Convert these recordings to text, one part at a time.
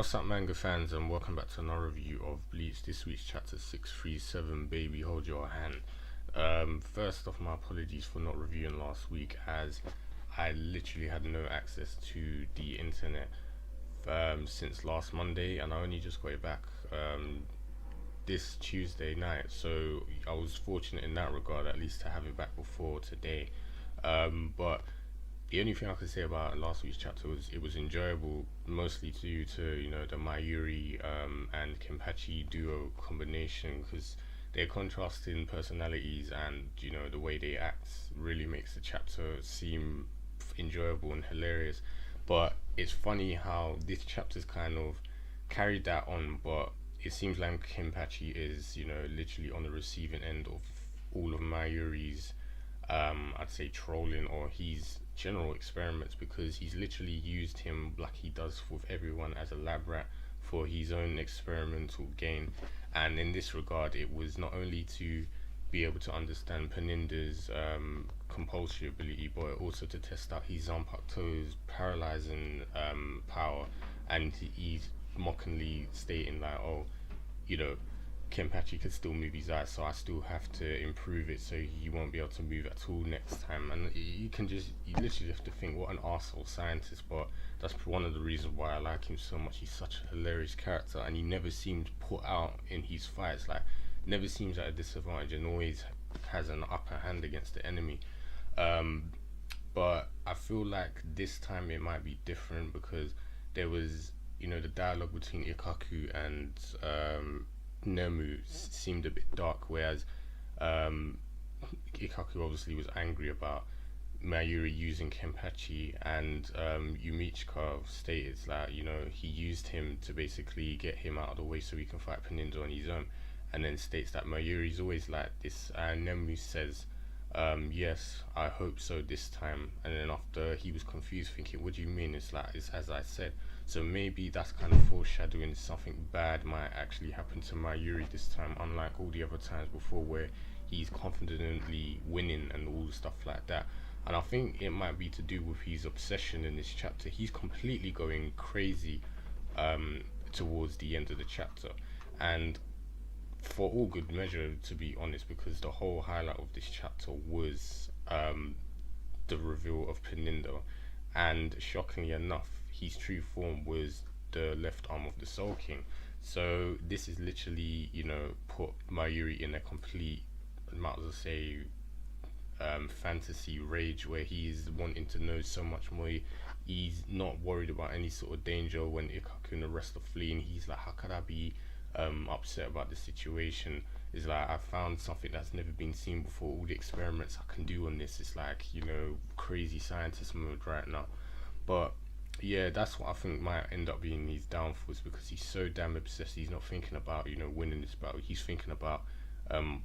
What's up, manga fans, and welcome back to another review of Bleach. This week's chapter 637, Baby Hold Your Hand. First off, my apologies for not reviewing last week, as I literally had no access to the internet since last Monday, and I only just got it back this Tuesday night. So I was fortunate in that regard, at least to have it back before today. But the only thing I could say about last week's chapter was it was enjoyable, mostly due to the Mayuri and Kenpachi duo combination, because their contrasting personalities and the way they act really makes the chapter seem enjoyable and hilarious. But it's funny how this chapter's kind of carried that on, but it seems like Kenpachi is literally on the receiving end of all of Mayuri's I'd say trolling, or his general experiments, because he's literally used him like he does with everyone as a lab rat for his own experimental gain. And in this regard, it was not only to be able to understand Pernina's compulsory ability, but also to test out his Zanpakuto's paralyzing power. And he's mockingly stating like, oh, Kenpachi could still move his eyes, so I still have to improve it so he won't be able to move at all next time. And you literally have to think, what an arsehole scientist. But that's one of the reasons why I like him so much. He's such a hilarious character, and he never seems put out in his fights, like never seems at a disadvantage, and always has an upper hand against the enemy. But I feel like this time it might be different, because there was the dialogue between Ikaku and Nemu seemed a bit dark, whereas Ikaku obviously was angry about Mayuri using Kenpachi, and Yumichika stated that he used him to basically get him out of the way so he can fight Pernida on his own, and then states that Mayuri's always like this, and Nemu says yes, I hope so this time. And then after, he was confused, thinking, what do you mean? It's like, it's as I said. So maybe that's kind of foreshadowing something bad might actually happen to Mayuri this time, unlike all the other times before where he's confidently winning and all stuff like that. And I think it might be to do with his obsession in this chapter. He's completely going crazy towards the end of the chapter, and for all good measure, to be honest, because the whole highlight of this chapter was the reveal of Pernida, and shockingly enough, his true form was the left arm of the Soul King. So this is literally, put Mayuri in a complete, I might as well say, fantasy rage, where he's wanting to know so much more. He's not worried about any sort of danger when Ikaku and the rest are fleeing. He's like, how could I be upset about the situation? Is like, I found something that's never been seen before. All the experiments I can do on this, it's like crazy scientist mode right now. But yeah, that's what I think might end up being his downfalls, because he's so damn obsessed. He's not thinking about winning this battle. He's thinking about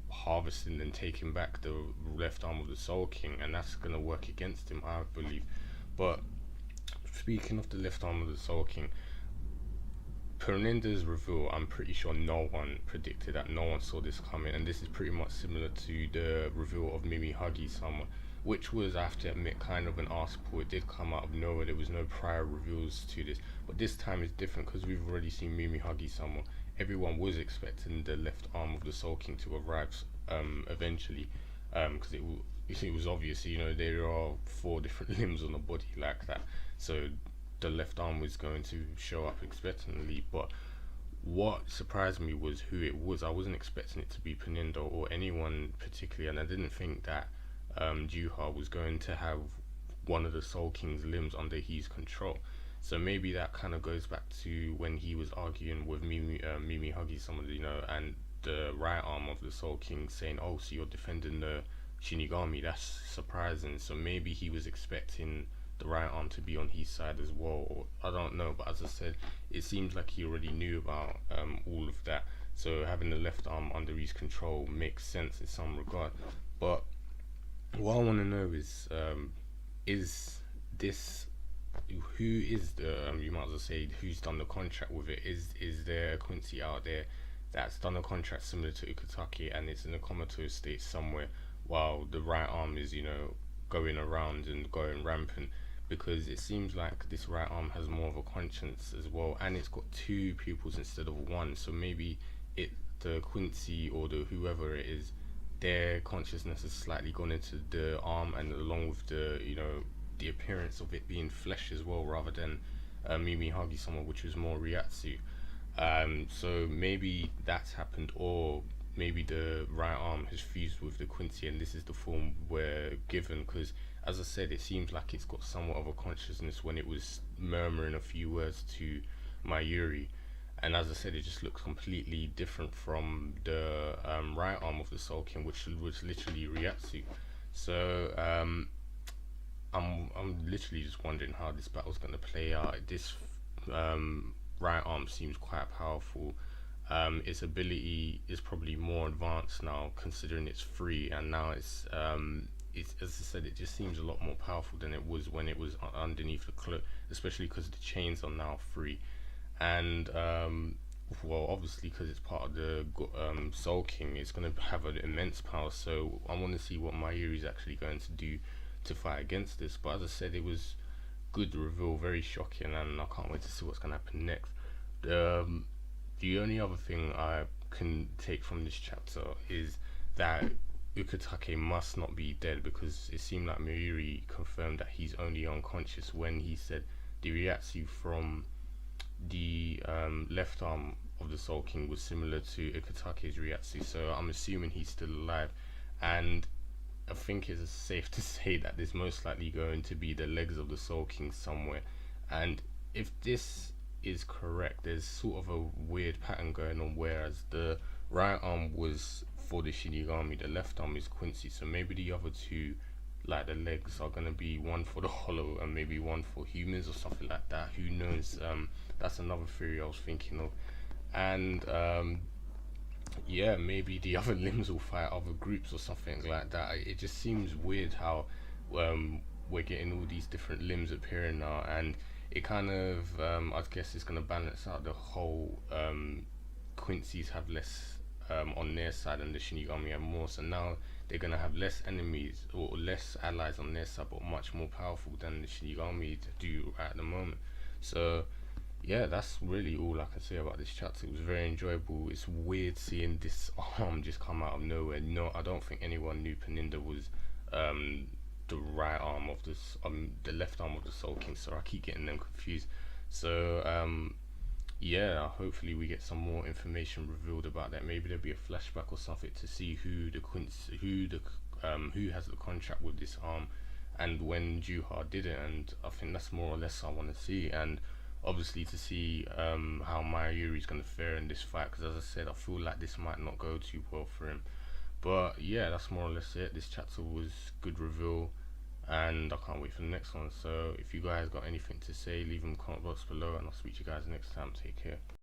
harvesting and taking back the left arm of the Soul King, and that's gonna work against him, I believe. But speaking of the left arm of the Soul King, Pernida's reveal, I'm pretty sure no one predicted that, no one saw this coming, and this is pretty much similar to the reveal of Mimi Hagi-sama, which was, I have to admit, kind of an arse pull. It did come out of nowhere. There was no prior reveals to this, but this time it's different because we've already seen Mimi Hagi-sama. Everyone was expecting the left arm of the Soul King to arrive eventually, because it was obvious. There are 4 different limbs on the body like that, so the left arm was going to show up expectantly. But what surprised me was who it was. I wasn't expecting it to be Pernida or anyone particularly, and I didn't think that Juha was going to have one of the Soul King's limbs under his control. So maybe that kind of goes back to when he was arguing with Mimi Hagi-sama, and the right arm of the Soul King saying, oh, so you're defending the Shinigami. That's surprising. So maybe he was expecting the right arm to be on his side as well, or I don't know. But as I said, it seems like he already knew about all of that, so having the left arm under his control makes sense in some regard. But what I want to know is this, who is the you might as well say, who's done the contract with it? Is there a Quincy out there that's done a contract similar to Ukitake, and it's in a comatose state somewhere while the right arm is going around and going rampant? because it seems like this right arm has more of a conscience as well, and it's got two pupils instead of one. So maybe it the Quincy or the whoever it is, their consciousness has slightly gone into the arm, and along with the the appearance of it being flesh as well, rather than Mimi Hagi-sama, which was more Ryatsu. So maybe that's happened, or maybe the right arm has fused with the Quincy, and this is the form we're given. Because, as I said, it seems like it's got somewhat of a consciousness when it was murmuring a few words to Mayuri, and as I said, it just looks completely different from the right arm of the Soul King, which was literally Ryatsu. So I'm literally just wondering how this battle's gonna play out. This right arm seems quite powerful. Its ability is probably more advanced now, considering it's free, and now it's as I said, it just seems a lot more powerful than it was when it was underneath the cloak, especially because the chains are now free, and well, obviously because it's part of the Soul King, it's going to have an immense power. So I want to see what Mayuri is actually going to do to fight against this. But as I said, it was good reveal, very shocking, and I can't wait to see what's going to happen next. The only other thing I can take from this chapter is that Ukitake must not be dead, because it seemed like Mayuri confirmed that he's only unconscious when he said the Ryatsu from the left arm of the Soul King was similar to Ukitake's Ryatsu. So I'm assuming he's still alive, and I think it's safe to say that there's most likely going to be the legs of the Soul King somewhere. And if this is correct, there's sort of a weird pattern going on, whereas the right arm was for the Shinigami, the left arm is Quincy. So maybe the other two, like the legs, are gonna be one for the hollow and maybe one for humans or something like that. Who knows? That's another theory I was thinking of. And yeah, maybe the other limbs will fight other groups or something like that. It just seems weird how we're getting all these different limbs appearing now, and it kind of I guess it's going to balance out the whole Quincy's have less on their side and the Shinigami have more. So now they're going to have less enemies or less allies on their side, but much more powerful than the Shinigami do at the moment. So yeah, that's really all I can say about this chapter. It was very enjoyable. It's weird seeing this arm just come out of nowhere. No, I don't think anyone knew Pernida was the right arm of this, the left arm of the Soul King. So I keep getting them confused. So yeah, hopefully we get some more information revealed about that. Maybe there'll be a flashback or something to see who has the contract with this arm, and when Juha did it. And I think that's more or less I want to see. And obviously to see how Mayuri's going to fare in this fight, because as I said, I feel like this might not go too well for him. But yeah, that's more or less it. This chapter was good reveal, and I can't wait for the next one. So if you guys got anything to say, leave them in the comment box below, and I'll speak to you guys next time. Take care.